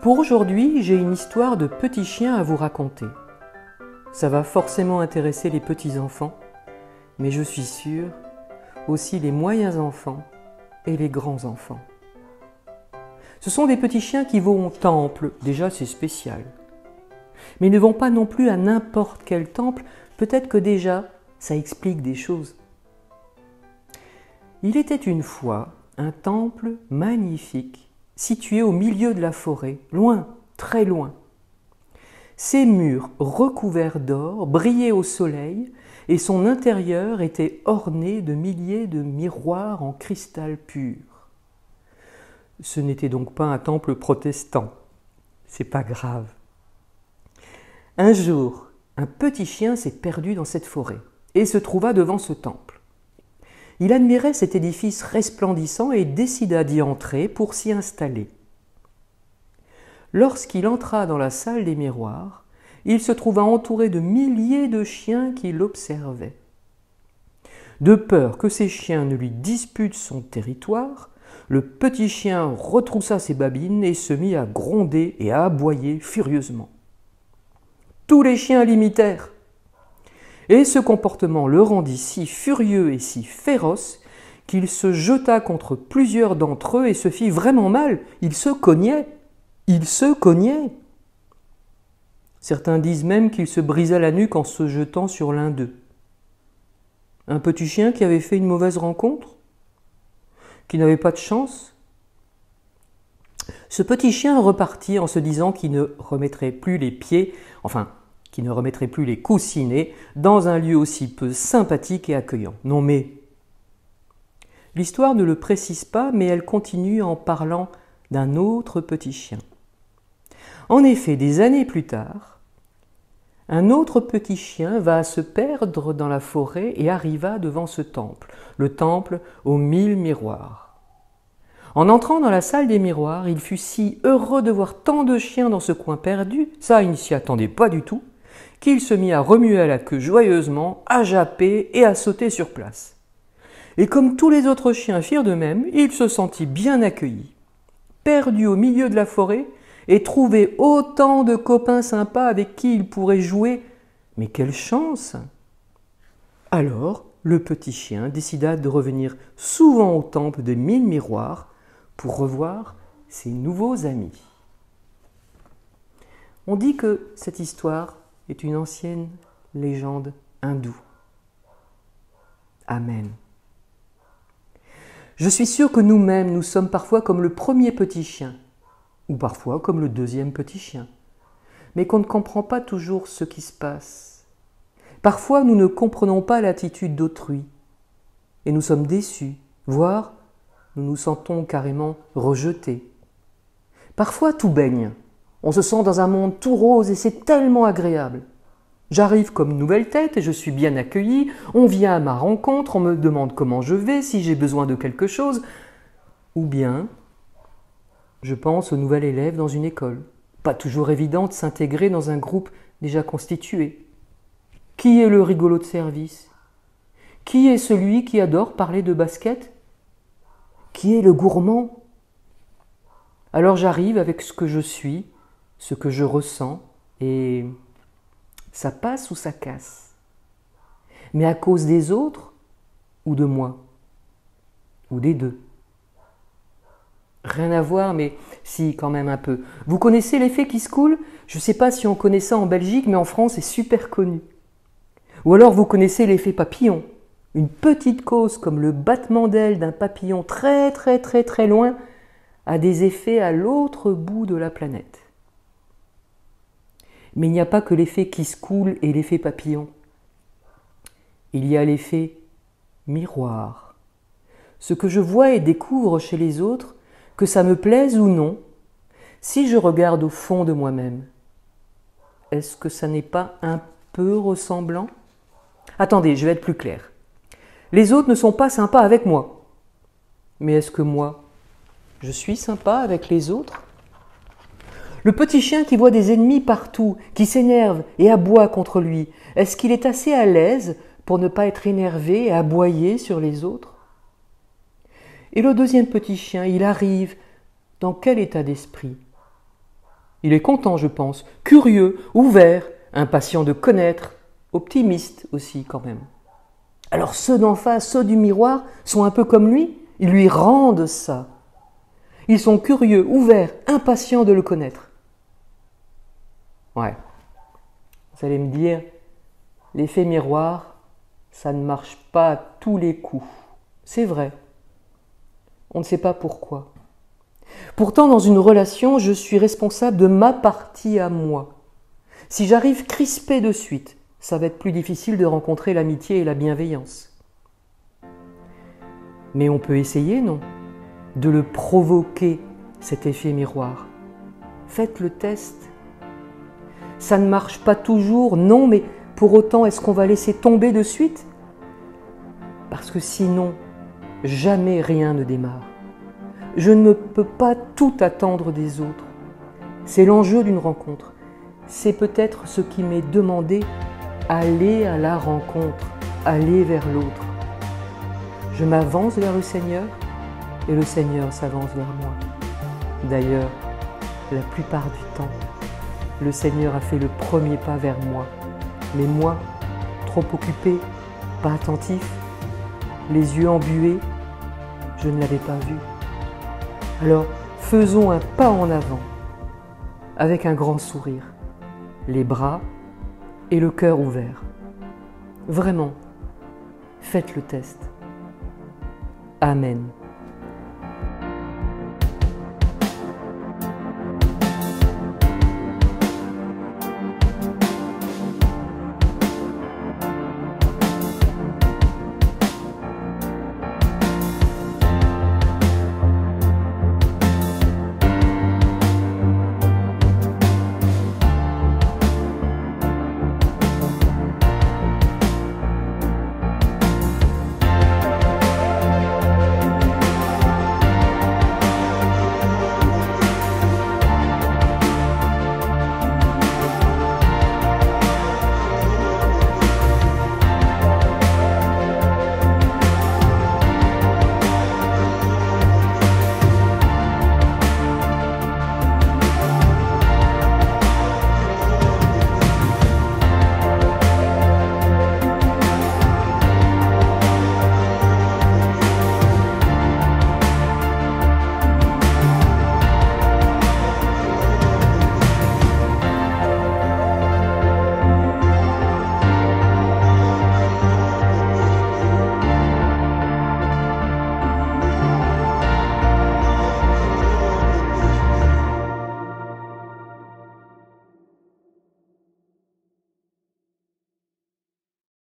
Pour aujourd'hui, j'ai une histoire de petits chiens à vous raconter. Ça va forcément intéresser les petits-enfants, mais je suis sûre, aussi les moyens enfants et les grands enfants. Ce sont des petits chiens qui vont au temple, déjà c'est spécial. Mais ils ne vont pas non plus à n'importe quel temple, peut-être que déjà ça explique des choses. Il était une fois un temple magnifique, situé au milieu de la forêt, loin, très loin. Ses murs recouverts d'or brillaient au soleil et son intérieur était orné de milliers de miroirs en cristal pur. Ce n'était donc pas un temple protestant, c'est pas grave. Un jour, un petit chien s'est perdu dans cette forêt et se trouva devant ce temple. Il admirait cet édifice resplendissant et décida d'y entrer pour s'y installer. Lorsqu'il entra dans la salle des miroirs, il se trouva entouré de milliers de chiens qui l'observaient. De peur que ces chiens ne lui disputent son territoire, le petit chien retroussa ses babines et se mit à gronder et à aboyer furieusement. Tous les chiens l'imitèrent. Et ce comportement le rendit si furieux et si féroce qu'il se jeta contre plusieurs d'entre eux et se fit vraiment mal. Il se cognait. Certains disent même qu'il se brisa la nuque en se jetant sur l'un d'eux. Un petit chien qui avait fait une mauvaise rencontre? Qui n'avait pas de chance? Ce petit chien repartit en se disant qu'il ne remettrait plus les pieds, qui ne remettrait plus les coussinets dans un lieu aussi peu sympathique et accueillant. Non mais, l'histoire ne le précise pas, mais elle continue en parlant d'un autre petit chien. En effet, des années plus tard, un autre petit chien va se perdre dans la forêt et arriva devant ce temple, le temple aux 1000 miroirs. En entrant dans la salle des miroirs, il fut si heureux de voir tant de chiens dans ce coin perdu, ça il ne s'y attendait pas du tout, qu'il se mit à remuer à la queue joyeusement, à japper et à sauter sur place. Et comme tous les autres chiens firent de même, il se sentit bien accueilli. Perdu au milieu de la forêt, et trouver autant de copains sympas avec qui il pourrait jouer, mais quelle chance! Alors, le petit chien décida de revenir souvent au temple des 1000 miroirs pour revoir ses nouveaux amis. On dit que cette histoire est une ancienne légende hindoue. Amen. Je suis sûr que nous-mêmes, nous sommes parfois comme le premier petit chien, ou parfois comme le deuxième petit chien, mais qu'on ne comprend pas toujours ce qui se passe. Parfois, nous ne comprenons pas l'attitude d'autrui, et nous sommes déçus, voire nous nous sentons carrément rejetés. Parfois, tout baigne. On se sent dans un monde tout rose et c'est tellement agréable. J'arrive comme nouvelle tête et je suis bien accueilli, on vient à ma rencontre, on me demande comment je vais, si j'ai besoin de quelque chose, ou bien je pense au nouvel élève dans une école. Pas toujours évident de s'intégrer dans un groupe déjà constitué. Qui est le rigolo de service? Qui est celui qui adore parler de basket? Qui est le gourmand? Alors j'arrive avec ce que je suis, ce que je ressens, et ça passe ou ça casse. Mais à cause des autres ou de moi? Ou des deux? Rien à voir, mais si, quand même un peu. Vous connaissez l'effet Kiss Cool? Je ne sais pas si on connaît ça en Belgique, mais en France, c'est super connu. Ou alors vous connaissez l'effet papillon. Une petite cause comme le battement d'aile d'un papillon très très très très loin a des effets à l'autre bout de la planète. Mais il n'y a pas que l'effet Kiss Cool et l'effet papillon. Il y a l'effet miroir. Ce que je vois et découvre chez les autres, que ça me plaise ou non, si je regarde au fond de moi-même, est-ce que ça n'est pas un peu ressemblant? Attendez, je vais être plus clair. Les autres ne sont pas sympas avec moi. Mais est-ce que moi, je suis sympa avec les autres? Le petit chien qui voit des ennemis partout, qui s'énerve et aboie contre lui, est-ce qu'il est assez à l'aise pour ne pas être énervé et aboyer sur les autres? Et le deuxième petit chien, il arrive dans quel état d'esprit? Il est content, je pense, curieux, ouvert, impatient de connaître, optimiste aussi quand même. Alors ceux d'en face, ceux du miroir, sont un peu comme ils lui rendent ça. Ils sont curieux, ouverts, impatients de le connaître. Ouais, vous allez me dire, l'effet miroir, ça ne marche pas à tous les coups. C'est vrai. On ne sait pas pourquoi. Pourtant, dans une relation, je suis responsable de ma partie à moi. Si j'arrive crispé de suite, ça va être plus difficile de rencontrer l'amitié et la bienveillance. Mais on peut essayer, non? De le provoquer, cet effet miroir. Faites le test. Ça ne marche pas toujours, non, mais pour autant, est-ce qu'on va laisser tomber de suite? Parce que sinon, jamais rien ne démarre. Je ne peux pas tout attendre des autres. C'est l'enjeu d'une rencontre. C'est peut-être ce qui m'est demandé, aller à la rencontre, aller vers l'autre. Je m'avance vers le Seigneur et le Seigneur s'avance vers moi. D'ailleurs, la plupart du temps, le Seigneur a fait le premier pas vers moi. Mais moi, trop occupé, pas attentif, les yeux embués, je ne l'avais pas vu. Alors, faisons un pas en avant, avec un grand sourire, les bras et le cœur ouvert. Vraiment, faites le test. Amen.